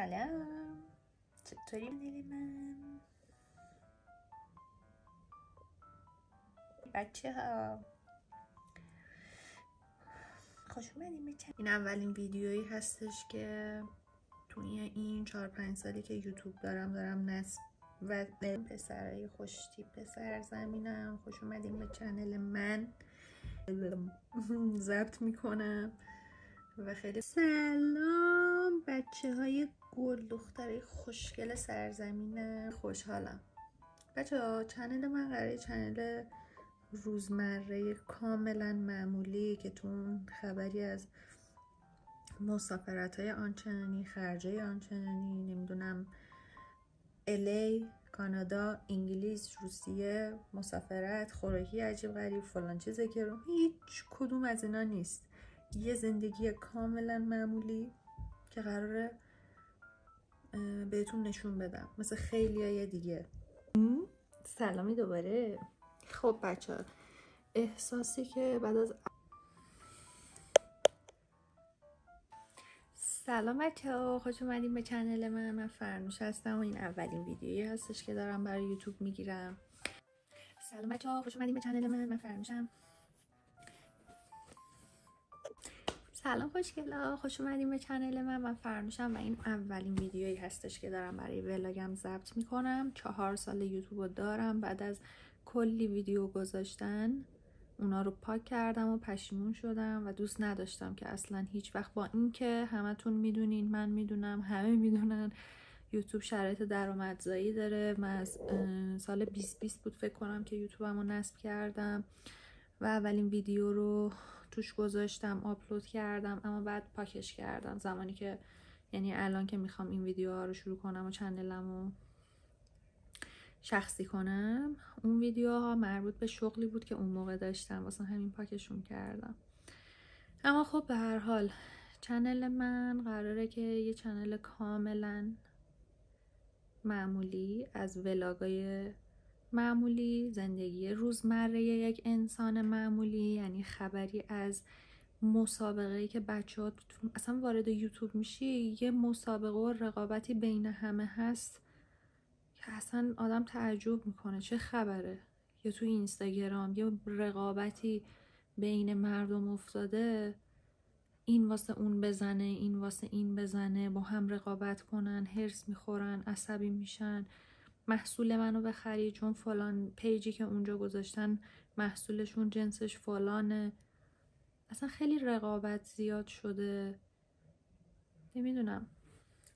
سلام، چطوری دلی من؟ بچه ها خوش اومدیم به این اولین ویدیویی هستش که توی این 4-5 سالی که یوتیوب دارم نصب و پسرای خوشتیپ سرزمینم. خوش اومدیم به چنل من. ضبط میکنم و خیلی سلام بچه های گل دخترای خوشگل سرزمینم. خوشحالم بچه ها. چنل من قراره چنل روزمره کاملا معمولی که تو خبری از مسافرت های آنچنانی، خرجای آنچنانی، نمیدونم الی، کانادا، انگلیس، روسیه، مسافرت، خوراکی عجیب غریب، فلان چیزه که رو هیچ کدوم از اینا نیست. یه زندگی کاملا معمولی که قراره بهتون نشون بدم مثل خیلی های دیگه. سلامی دوباره. خب بچه ها، احساسی که بعد از سلام بچه ها، خوش اومدیم به چنل من فرنوش هستم و این اولین ویدیویی هستش که دارم برای یوتیوب میگیرم. سلام بچه ها، خوش اومدیم به چنل من فرنوشم. سلام خوشگلا، خوش اومدیم به چنل من فرنوشم و این اولین ویدیویی هستش که دارم برای ولاگم ضبط میکنم. 4 سال یوتیوب دارم. بعد از کلی ویدیو گذاشتن اونا رو پاک کردم و پشیمون شدم و دوست نداشتم که اصلا هیچ وقت، با اینکه همتون میدونین، من میدونم، همه میدونن یوتیوب شرایط درآمدزایی داره. من از سال 2020 بود فکر کنم که یوتیوبمو نصب کردم و اولین ویدیو رو توش گذاشتم، آپلود کردم، اما بعد پاکش کردم زمانی که، یعنی الان که میخوام این ویدیوها رو شروع کنم و چنلمو شخصی کنم. اون ویدیوها مربوط به شغلی بود که اون موقع داشتم، واسه همین پاکشون کردم. اما خب به هر حال چنل من قراره که یه چنل کاملا معمولی از ولاگای معمولی، زندگی روزمره یک انسان معمولی، یعنی خبری از مسابقه‌ای که بچه‌ها اصلا وارد یوتیوب میشی، یه مسابقه و رقابتی بین همه هست که اصلا آدم تعجب میکنه چه خبره. یا تو اینستاگرام یه رقابتی بین مردم افتاده، این واسه اون بزنه، این واسه این بزنه، با هم رقابت کنن، هرس میخورن، عصبی میشن، محصول منو بخری چون فلان پیجی که اونجا گذاشتن محصولشون جنسش فلانه. اصلا خیلی رقابت زیاد شده. نمیدونم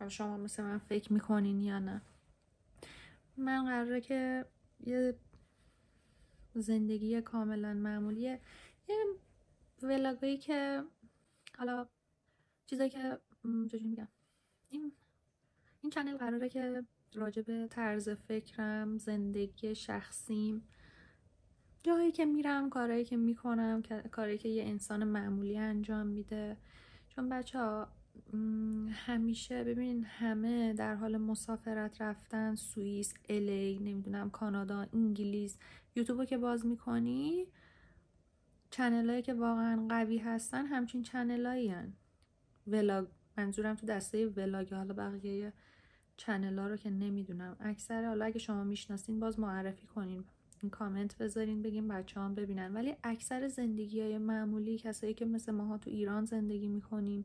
شما مثل من فکر میکنین یا نه. من قراره که یه زندگی کاملا معمولیه، یه ولاگایی که حالا چیزایی که چجوری میگم، این چنل قراره که راجع به طرز فکرم، زندگی شخصیم، جایی که میرم، کارهایی که میکنم، کارهایی که یه انسان معمولی انجام میده. چون بچه ها همیشه ببینین همه در حال مسافرت رفتن، سوئیس، الی، نمیدونم کانادا، انگلیس. یوتیوبو که باز میکنی، چنلایی که واقعا قوی هستن همچین چنلایی هن. ولاگ منظورم تو دسته ولاگ، حالا بقیه چنلا رو که نمیدونم. اکثر، حالا اگه شما میشناسین باز معرفی کنین، این کامنت بذارین بگیم بچه هم ببینن. ولی اکثر زندگی های معمولی، کسایی که مثل ماها تو ایران زندگی میکنیم،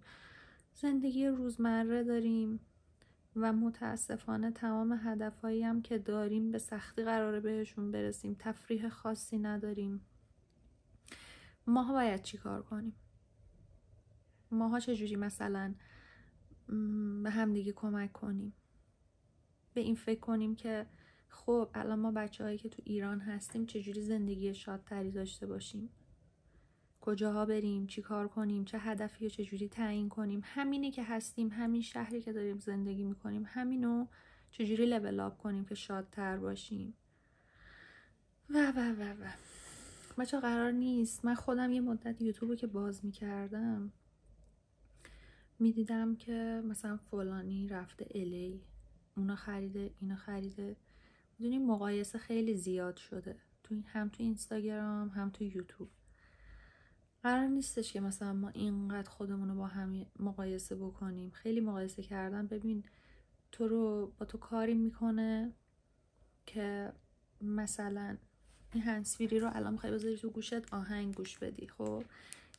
زندگی روزمره داریم و متاسفانه تمام هدفهایی هم که داریم به سختی قراره بهشون برسیم، تفریح خاصی نداریم. ماها باید چی کار کنیم؟ ماها چجوری مثلا به همدیگه کمک کنیم؟ به این فکر کنیم که خب الان ما بچه‌هایی که تو ایران هستیم چجوری زندگی شادتری داشته باشیم، کجاها بریم، چی کار کنیم، چه هدفی رو چجوری تعیین کنیم، همینی که هستیم، همین شهری که داریم زندگی میکنیم، همینو چجوری لول اپ کنیم که شادتر باشیم و بچه قرار نیست. من خودم یه مدت یوتیوب که باز میکردم میدیدم که مثلا فلانی رفته الی، اونا خریده، اینا خریده. میدونی مقایسه خیلی زیاد شده هم تو اینستاگرام هم تو یوتیوب. قرار نیستش که مثلا ما اینقدر خودمون رو با هم مقایسه بکنیم. خیلی مقایسه کردن، ببین تو رو با تو کاری میکنه که مثلا این هنسفیری رو الان میخوای بذاری تو گوشت آهنگ گوش بدی. خب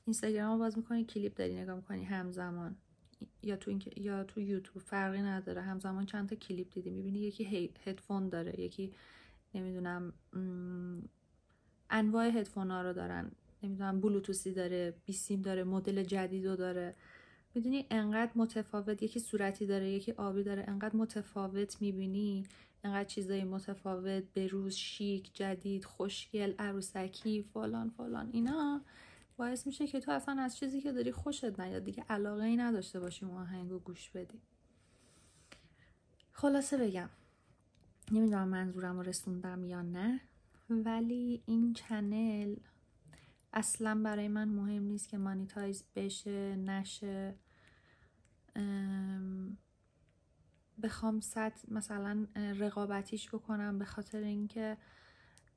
اینستاگرام رو باز میکنی کلیپ داری نگاه میکنی همزمان، یا تو یوتیوب فرقی نداره، همزمان چند تا کلیپ دیدی میبینی یکی هدفون داره، یکی نمیدونم انواع هدفون ها رو دارن، نمیدونم بلوتوسی داره، بیسیم داره، مدل جدیدو داره، میدونی انقدر متفاوت، یکی صورتی داره یکی آبی داره، انقدر متفاوت میبینی، انقدر چیزای متفاوت، بروز، شیک، جدید، خوشگل، عروسکی، فلان فلان، اینا باعث میشه که تو اصلا از چیزی که داری خوشت نیاد دیگه، علاقه ای نداشته باشی اون آهنگو گوش بدی. خلاصه بگم، نمیدونم منظورم رو رسوندم یا نه، ولی این چنل اصلا برای من مهم نیست که مانیتایز بشه نشه، بخوام مثلا رقابتیش بکنم به خاطر اینکه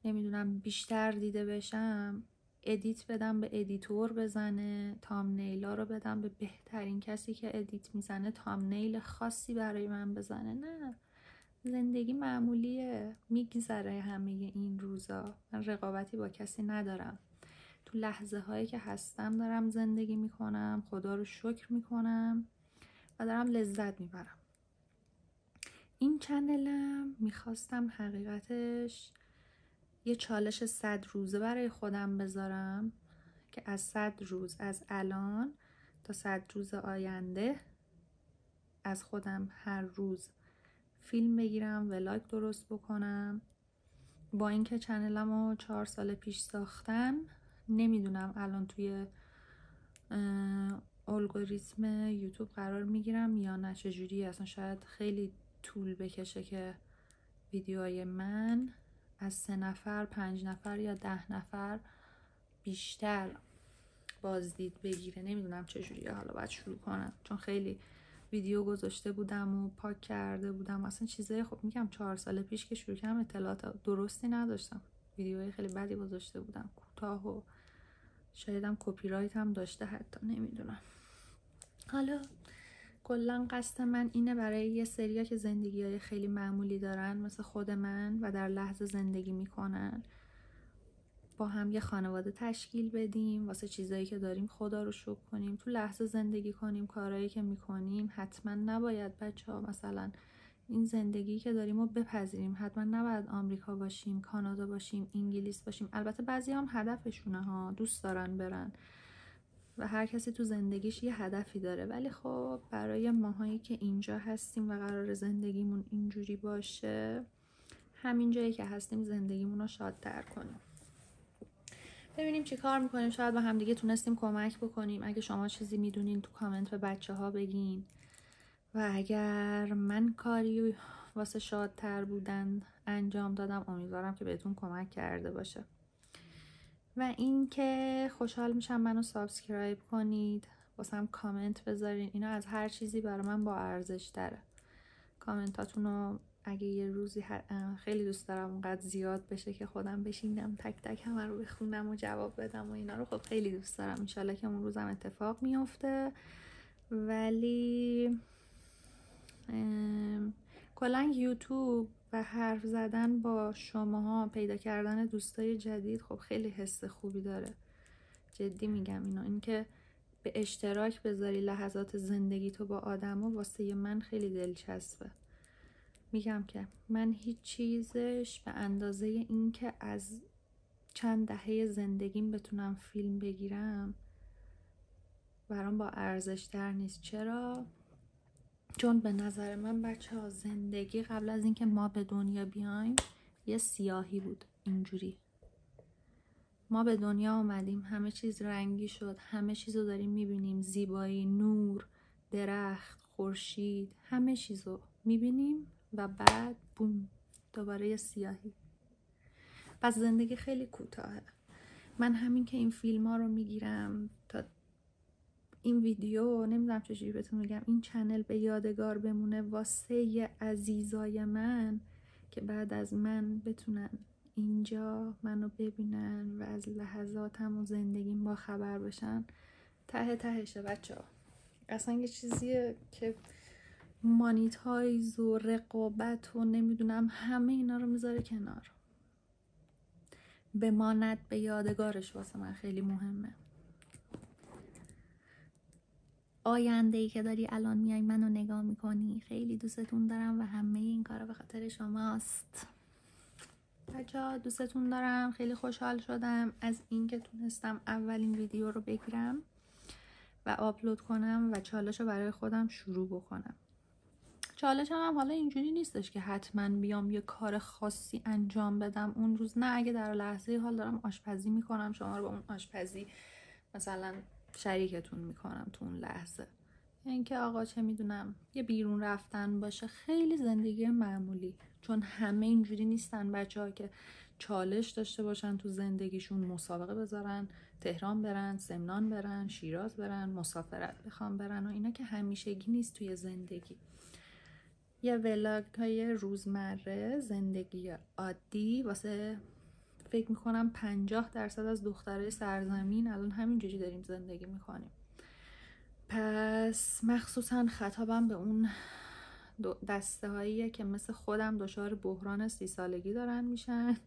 نمیدونم بیشتر دیده بشم، ادیت بدم به ادیتور بزنه، تامنیلا رو بدم به بهترین کسی که ادیت میزنه تامنیل خاصی برای من بزنه. نه، زندگی معمولیه، میگذره همه این روزا، من رقابتی با کسی ندارم، تو لحظه هایی که هستم دارم زندگی میکنم، خدا رو شکر میکنم و دارم لذت میبرم. این چنلم میخواستم حقیقتش یه چالش 100 روزه برای خودم بذارم که از 100 روز از الان تا 100 روز آینده از خودم هر روز فیلم بگیرم، ولاگ درست بکنم. با اینکه چنلمو 4 سال پیش ساختم، نمیدونم الان توی الگوریتم یوتیوب قرار میگیرم یا نه، چجوری، اصلا شاید خیلی طول بکشه که ویدیوهای من از 3 نفر 5 نفر یا 10 نفر بیشتر بازدید بگیره، نمیدونم چجوریه، حالا باید شروع کنم چون خیلی ویدیو گذاشته بودم و پاک کرده بودم، اصلا چیزای خب میگم 4 سال پیش که شروع کردم اطلاعات درستی نداشتم، ویدیوهای خیلی بدی گذاشته بودم، کوتاه و شایدم کپی رایت هم داشته حتی، نمیدونم. حالا کلا قصد من اینه برای یه سریا که زندگی‌های خیلی معمولی دارن مثل خود من و در لحظه زندگی میکنن، با هم یه خانواده تشکیل بدیم، واسه چیزایی که داریم خدا رو شکر کنیم، تو لحظه زندگی کنیم، کارهایی که میکنیم حتما نباید بچه‌ها مثلا این زندگی که داریم رو بپذیریم، حتما نباید آمریکا باشیم، کانادا باشیم، انگلیس باشیم. البته بعضی هم هدفشونه ها، دوست دارن برن و هر کسی تو زندگیش یه هدفی داره، ولی خب برای ماهایی که اینجا هستیم و قرار زندگیمون اینجوری باشه، همین جایی که هستیم زندگیمون رو شادتر کنیم، ببینیم چی کار میکنیم، شاید با همدیگه تونستیم کمک بکنیم. اگه شما چیزی میدونین تو کامنت به بچه ها بگین، و اگر من کاری واسه شادتر بودن انجام دادم امیدوارم که بهتون کمک کرده باشه. و این که خوشحال میشم منو سابسکرایب کنید، واسم کامنت بذارین، اینا از هر چیزی برای من با ارزش تره. کامنتاتونو اگه یه روزی خیلی دوست دارم اونقدر زیاد بشه که خودم بشینم تک تک همه رو بخونم و جواب بدم و اینا رو، خب خیلی دوست دارم، انشالله که اون روزم اتفاق میفته. ولی کلا یوتیوب و حرف زدن با شماها، پیدا کردن دوستای جدید، خب خیلی حس خوبی داره، جدی میگم. اینکه به اشتراک بذاری لحظات زندگی تو با آدما، واسه من خیلی دلچسبه. میگم که من هیچ چیزش به اندازه این که از چند دهه زندگیم بتونم فیلم بگیرم برام با ارزش تر نیست. چرا؟ چون به نظر من بچه ها زندگی قبل از اینکه ما به دنیا بیایم یه سیاهی بود، اینجوری ما به دنیا آمدیم، همه چیز رنگی شد، همه چیز رو داریم میبینیم، زیبایی، نور، درخت، خورشید، همه چیز رو میبینیم و بعد بوم دوباره یه سیاهی. پس زندگی خیلی کوتاهه. من همین که این فیلم ها رو میگیرم تا این ویدیو، نمیدونم چجوری بهتون میگم، این چنل به یادگار بمونه واسه عزیزای من که بعد از من بتونن اینجا منو ببینن و از لحظاتم و زندگیم با خبر بشن. ته تهشه بچه ها اصلا یه چیزیه که مانیتایز و رقابت و نمیدونم همه اینا رو میذاره کنار. بماند به یادگارش واسه من خیلی مهمه. آینده ای که داری الان میای منو نگاه میکنی، خیلی دوستتون دارم و همه این کارا به خاطر شماست. بچه‌ها دوستتون دارم. خیلی خوشحال شدم از اینکه تونستم اولین ویدیو رو بگیرم و آپلود کنم و چالش رو برای خودم شروع بکنم. چالش هم حالا اینجوری نیستش که حتما بیام یه کار خاصی انجام بدم اون روز. نه، اگه در لحظه حال دارم آشپزی میکنم، شما رو با اون آشپزی مثلا شریکتون میکنم تو اون لحظه. اینکه آقا چه میدونم یه بیرون رفتن باشه، خیلی زندگی معمولی. چون همه اینجوری نیستن بچه‌ها که چالش داشته باشن تو زندگیشون، مسابقه بذارن، تهران برن، سمنان برن، شیراز برن، مسافرت بخوام برن و اینا که همیشگی نیست توی زندگی. یه ولاگ های روزمره، زندگی عادی، واسه فکر میکنم 50% از دخترای سرزمین الان همینجوری داریم زندگی میکنیم. پس مخصوصا خطابم به اون دسته هاییه که مثل خودم دچار بحران 30 سالگی دارن میشن.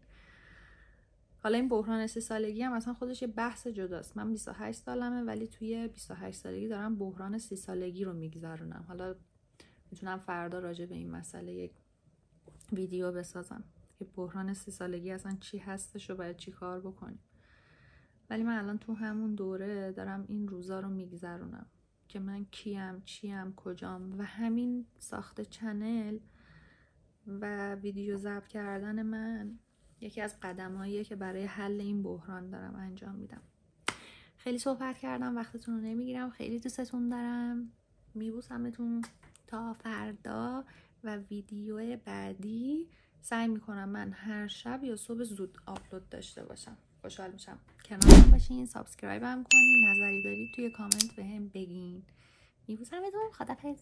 حالا این بحران 30 سالگی هم اصلا خودش یه بحث جداست. من 28 سالمه ولی توی 28 سالگی دارم بحران 30 سالگی رو میگذرونم. حالا میتونم فردا راجع به این مسئله یک ویدیو بسازم که بحران 30 سالگی اصلا چی هستش و باید چی کار بکنیم. ولی من الان تو همون دوره دارم این روزا رو میگذرونم که من کیم، چیم، کجام. و همین ساخت چنل و ویدیو ضبط کردن من یکی از قدماییه که برای حل این بحران دارم انجام میدم. خیلی صحبت کردم، وقتتون رو نمیگیرم. خیلی دوستتون دارم. میبوسمتون تا فردا و ویدیو بعدی. سعی میکنم من هر شب یا صبح زود آپلود داشته باشم. خوشحال میشم کنارم باشین. سابسکرایب هم کنین. نظری دارید توی کامنت بهم بگین. میبوسمتون. خدافظ.